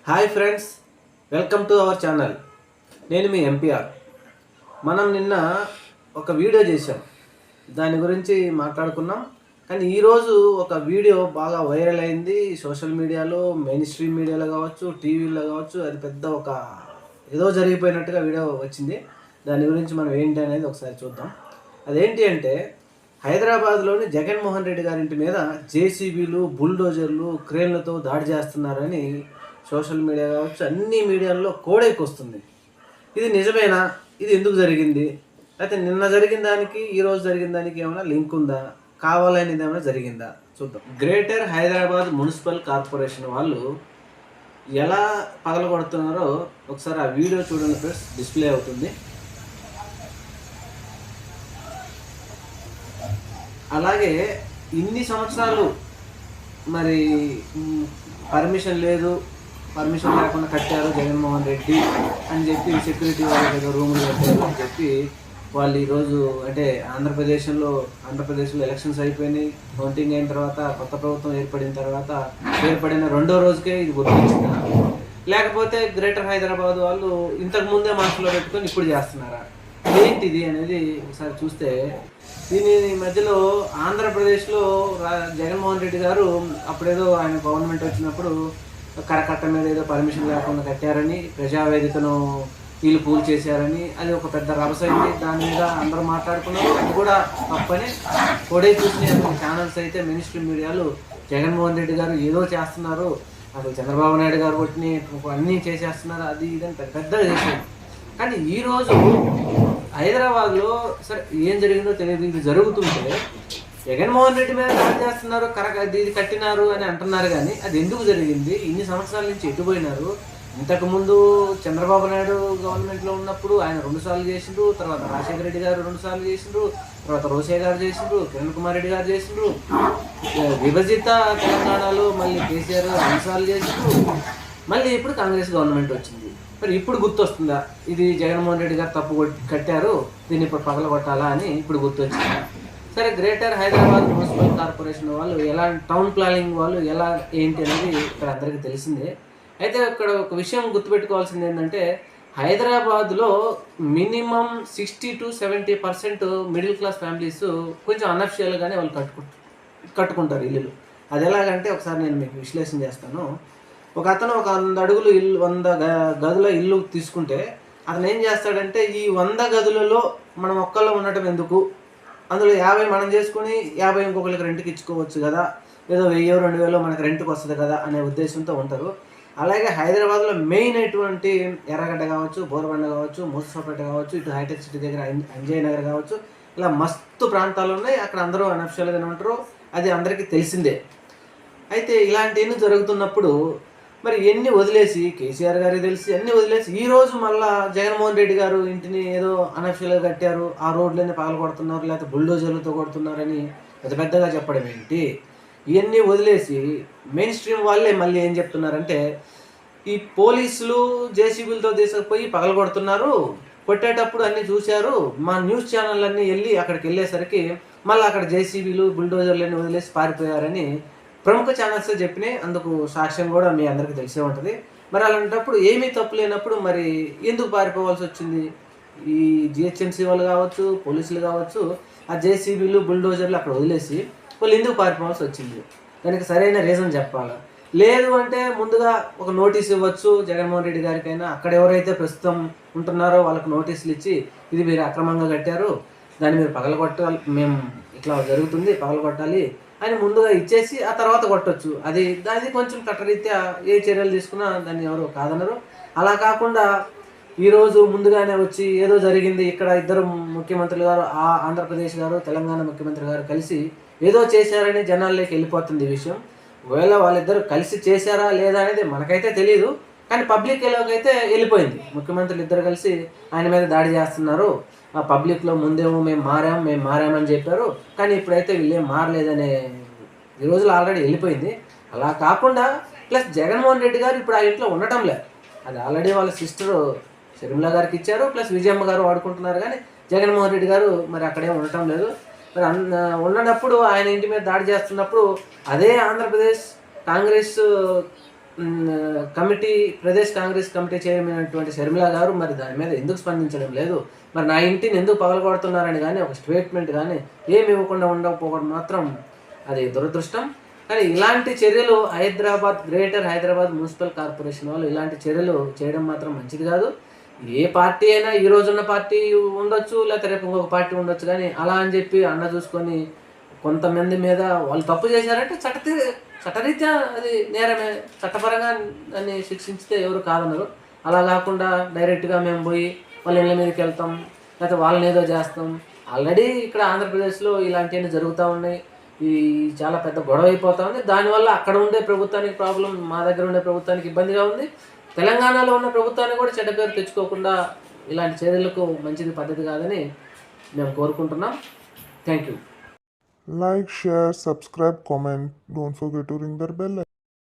Hi friends, welcome to our channel. నేను మీ MPR. మనం నిన్న ఒక వీడియో చేసాం, దాని గురించి మాట్లాడుకున్నాం. కానీ ఈరోజు ఒక వీడియో బాగా వైరల్ అయింది సోషల్ మీడియాలో, మెయిన్ స్ట్రీమ్ మీడియాలో కావచ్చు, టీవీలో కావచ్చు. అది పెద్ద ఒక ఏదో జరిగిపోయినట్టుగా వీడియో వచ్చింది. దాని గురించి మనం ఏంటి అనేది ఒకసారి చూద్దాం. అదేంటి అంటే, హైదరాబాద్లోని జగన్మోహన్ రెడ్డి గారింటి మీద జేసీబీలు, బుల్డోజర్లు, క్రేన్లతో దాడి చేస్తున్నారని సోషల్ మీడియా కావచ్చు, అన్ని మీడియాల్లో కోడెక్కొస్తుంది. ఇది నిజమేనా? ఇది ఎందుకు జరిగింది? అయితే నిన్న జరిగిన దానికి ఈరోజు జరిగిన దానికి ఏమైనా లింక్ ఉందా? కావాలనేది ఏమైనా జరిగిందా? చూద్దాం. గ్రేటర్ హైదరాబాద్ మున్సిపల్ కార్పొరేషన్ వాళ్ళు ఎలా పగలగొడుతున్నారో ఒకసారి ఆ వీడియో చూడండి ఫ్రెండ్స్. డిస్ప్లే అవుతుంది. అలాగే ఇన్ని సంవత్సరాలు మరి పర్మిషన్ లేకుండా కట్టారు జగన్మోహన్ రెడ్డి అని చెప్పి సెక్యూరిటీ వాళ్ళ దగ్గర రూములు కట్టారు అని చెప్పి వాళ్ళు ఈరోజు అంటే ఆంధ్రప్రదేశ్లో ఎలక్షన్స్ అయిపోయినాయి. కౌంటింగ్ అయిన తర్వాత, కొత్త ప్రభుత్వం ఏర్పడిన రెండో రోజుకే ఇది గుర్తించిందా? లేకపోతే గ్రేటర్ హైదరాబాద్ వాళ్ళు ఇంతకు ముందే మనసులో పెట్టుకొని ఇప్పుడు చేస్తున్నారా? ఏంటిది అనేది ఒకసారి చూస్తే, దీని మధ్యలో ఆంధ్రప్రదేశ్లో జగన్మోహన్ రెడ్డి గారు అప్పుడేదో ఆయన గవర్నమెంట్ వచ్చినప్పుడు కరకట్ట మీద ఏదో పర్మిషన్ లేకుండా కట్టారని, ప్రజావేదికను వీళ్ళు పూల్ చేశారని, అది ఒక పెద్ద రభసైంది. దాని మీద అందరూ మాట్లాడుకున్నారు. అది కూడా తప్పని కొడే చూసిన ఛానల్స్ అయితే మెయిన్ స్ట్రీమ్ మీడియాలు జగన్మోహన్ రెడ్డి గారు ఏదో చేస్తున్నారు, అసలు చంద్రబాబు నాయుడు గారు కొట్టిని అన్నీ చేసేస్తున్నారు, అది ఇదని పెద్దగా చేశారు. కానీ ఈరోజు హైదరాబాద్లో సరే ఏం జరిగిందో తెలియదు. ఇది జరుగుతుంటే జగన్మోహన్ రెడ్డి మీద దాడి చేస్తున్నారు, ఇది కట్టినారు అని అంటున్నారు. కానీ అది ఎందుకు జరిగింది? ఇన్ని సంవత్సరాల నుంచి ఎటుపోయినారు? ఇంతకుముందు చంద్రబాబు నాయుడు గవర్నమెంట్లో ఉన్నప్పుడు ఆయన 2 సార్లు చేసిండ్రు, తర్వాత రాజశేఖర రెడ్డి గారు 2 సార్లు చేసిండ్రు, తర్వాత రోసే గారు చేసిండ్రు, కిరణ్ కుమార్ రెడ్డి గారు చేసిండ్రు, విభజిత తెలంగాణలో మళ్ళీ కేసీఆర్ 2 సార్లు చేసిండ్రు, మళ్ళీ ఇప్పుడు కాంగ్రెస్ గవర్నమెంట్ వచ్చింది. మరి ఇప్పుడు గుర్తొస్తుందా ఇది జగన్మోహన్ రెడ్డి గారు తప్పు కట్టారు, దీన్ని ఇప్పుడు పగలగొట్టాలా అని ఇప్పుడు గుర్తొచ్చింది. సరే, గ్రేటర్ హైదరాబాద్ మున్సిపల్ కార్పొరేషన్ వాళ్ళు ఎలా, టౌన్ ప్లానింగ్ వాళ్ళు ఎలా ఏంటి అనేది ఇక్కడ అందరికీ తెలిసిందే. అయితే ఇక్కడ ఒక విషయం గుర్తుపెట్టుకోవాల్సింది ఏంటంటే, హైదరాబాద్లో minimum 60 to 70% middle class families కొంచెం అన్అఫిషియల్గానే వాళ్ళు కట్టుకుంటారు ఇల్లులు. అది ఎలాగంటే ఒకసారి నేను మీకు విశ్లేషణ చేస్తాను. ఒక అతను ఒక 100 అడుగులు ఇల్లు, 100 గదుల ఇల్లు తీసుకుంటే అతను ఏం చేస్తాడంటే, ఈ 100 గదులలో మనం ఒక్కళ్ళు ఉండటం ఎందుకు, అందులో 50 మనం చేసుకుని 50 ఇంకొకరికి రెంట్కి ఇచ్చుకోవచ్చు కదా, ఏదో 1000-2000 మనకి రెంట్కి వస్తుంది కదా అనే ఉద్దేశంతో ఉంటారు. అలాగే హైదరాబాద్లో మెయిన్ అయినటువంటి ఎర్రగడ్డ కావచ్చు, బోరబండ కావచ్చు, మూసపేట కావచ్చు, ఇటు హైటెక్ సిటీ దగ్గర అంజయ్ నగర్ కావచ్చు, ఇలా మస్తు ప్రాంతాలు ఉన్నాయి. అక్కడ అందరూ అన్అఫిషియల్గానే ఉంటారు, అది అందరికీ తెలిసిందే. అయితే ఇలాంటివన్నీ జరుగుతున్నప్పుడు మరి ఎన్ని వదిలేసి, కేసీఆర్ గారికి తెలిసి అన్నీ వదిలేసి ఈరోజు మళ్ళా జగన్మోహన్ రెడ్డి గారు ఇంటిని ఏదో అన్అఫిషియల్గా కట్టారు, ఆ రోడ్లన్నీ పగల కొడుతున్నారు, లేకపోతే బుల్డోజర్లతో కొడుతున్నారని పెద్దగా చెప్పడం ఏంటి? ఇవన్నీ వదిలేసి మెయిన్ స్ట్రీమ్ వాళ్ళే మళ్ళీ ఏం చెప్తున్నారంటే, ఈ పోలీసులు జేసీబీలతో తీసుకుపోయి పగల కొడుతున్నారు, కొట్టేటప్పుడు అన్నీ చూశారు, మా న్యూస్ ఛానల్ అన్నీ వెళ్ళి అక్కడికి వెళ్ళేసరికి మళ్ళీ అక్కడ జేసీబీలు, బుల్డోజర్లన్నీ వదిలేసి పారిపోయారని ప్రముఖ ఛానల్స్ చెప్పినాయి. అందుకు సాక్ష్యం కూడా మీ అందరికీ తెలిసే ఉంటుంది. మరి అలాంటప్పుడు ఏమీ తప్పు లేనప్పుడు మరి ఎందుకు పారిపోవాల్సి వచ్చింది? ఈ జిహెచ్ఎంసీ వాళ్ళు కావచ్చు, పోలీసులు కావచ్చు, ఆ జేసీబీలు, బుల్డోజర్లు అక్కడ వదిలేసి వాళ్ళు ఎందుకు పారిపోవాల్సి వచ్చింది? దానికి సరైన రీజన్ చెప్పాలి. లేదు అంటే ముందుగా ఒక నోటీస్ ఇవ్వచ్చు జగన్మోహన్ రెడ్డి గారికైనా, అక్కడ ఎవరైతే ప్రస్తుతం ఉంటున్నారో వాళ్ళకి నోటీసులు ఇచ్చి, ఇది మీరు అక్రమంగా కట్టారు, దాన్ని మీరు పగలగొట్టాలి, మేము ఇట్లా జరుగుతుంది పగలగొట్టాలి అని ముందుగా ఇచ్చేసి ఆ తర్వాత కొట్టచ్చు. అది కొంచెం చట్టరీత్యా ఏ చర్యలు తీసుకున్నా దాన్ని ఎవరు కాదనరు. అలా కాకుండా ఈరోజు ముందుగానే వచ్చి ఏదో జరిగింది, ఇక్కడ ఇద్దరు ముఖ్యమంత్రులు గారు, ఆంధ్రప్రదేశ్ గారు, తెలంగాణ ముఖ్యమంత్రి గారు కలిసి ఏదో చేశారని జనాల్లోకి వెళ్ళిపోతుంది ఈ విషయం. ఒకవేళ వాళ్ళిద్దరు కలిసి చేశారా లేదా అనేది మనకైతే తెలియదు, కానీ పబ్లిక్ ఎలాగైతే వెళ్ళిపోయింది. ముఖ్యమంత్రులు ఇద్దరు కలిసి ఆయన మీద దాడి చేస్తున్నారు, ఆ పబ్లిక్లో ముందేమో మేము మారామని చెప్పారు, కానీ ఇప్పుడైతే వీళ్ళేం మారలేదనే ఈ రోజులు ఆల్రెడీ వెళ్ళిపోయింది. అలా కాకుండా ప్లస్ జగన్మోహన్ రెడ్డి గారు ఇప్పుడు ఆ ఇంట్లో ఉండటం లేదు, అది ఆల్రెడీ వాళ్ళ సిస్టర్ షర్మిల గారికి ఇచ్చారు, ప్లస్ విజయమ్మ గారు వాడుకుంటున్నారు. కానీ జగన్మోహన్ రెడ్డి గారు మరి అక్కడే ఉండటం లేదు. మరి ఉన్నప్పుడు ఆయన ఇంటి మీద దాడి చేస్తున్నప్పుడు అదే Andhra Pradesh Congress committee Pradesh Congress committee chairman అయినటువంటి షర్మిల గారు మరి దాని మీద ఎందుకు స్పందించడం లేదు, మరి నా ఇంటిని ఎందుకు పగలగొడుతున్నారని కానీ ఒక స్టేట్మెంట్ కానీ ఏమి ఇవ్వకుండా ఉండకపోవడం మాత్రం అది దురదృష్టం. కానీ ఇలాంటి చర్యలు గ్రేటర్ హైదరాబాద్ మున్సిపల్ కార్పొరేషన్ వాళ్ళు ఇలాంటి చర్యలు చేయడం మాత్రం మంచిది కాదు. ఏ పార్టీ అయినా ఈ రోజున్న పార్టీ ఉండొచ్చు, లేకపోతే రేపు ఇంకొక పార్టీ ఉండొచ్చు, కానీ అలా అని చెప్పి అన్న చూసుకొని కొంతమంది మీద వాళ్ళు తప్పు చేశారంటే చట్టరీత్యా అది నేరమే, చట్టపరంగా దాన్ని శిక్షించితే ఎవరు కాదన్నారు. అలా కాకుండా డైరెక్ట్గా మేము పోయి వాళ్ళ ఇళ్ళ మీదకి వెళ్తాం, లేకపోతే వాళ్ళని ఏదో చేస్తాం. ఆల్రెడీ ఇక్కడ ఆంధ్రప్రదేశ్లో ఇలాంటివన్నీ జరుగుతూ ఉన్నాయి. ఈ చాలా పెద్ద గొడవ అయిపోతూ ఉంది. దానివల్ల అక్కడ ఉండే ప్రభుత్వానికి ప్రాబ్లం, మా దగ్గర ఉండే ప్రభుత్వానికి ఇబ్బందిగా ఉంది. తెలంగాణలో ఉన్న ప్రభుత్వాన్ని కూడా చెడ్డ పేరు తెచ్చుకోకుండా ఇలాంటి చర్యలకు మంచిది పద్ధతి కాదని మేము కోరుకుంటున్నాం. Thank you. Like, share, subscribe, comment. Don't forget to ring the bell.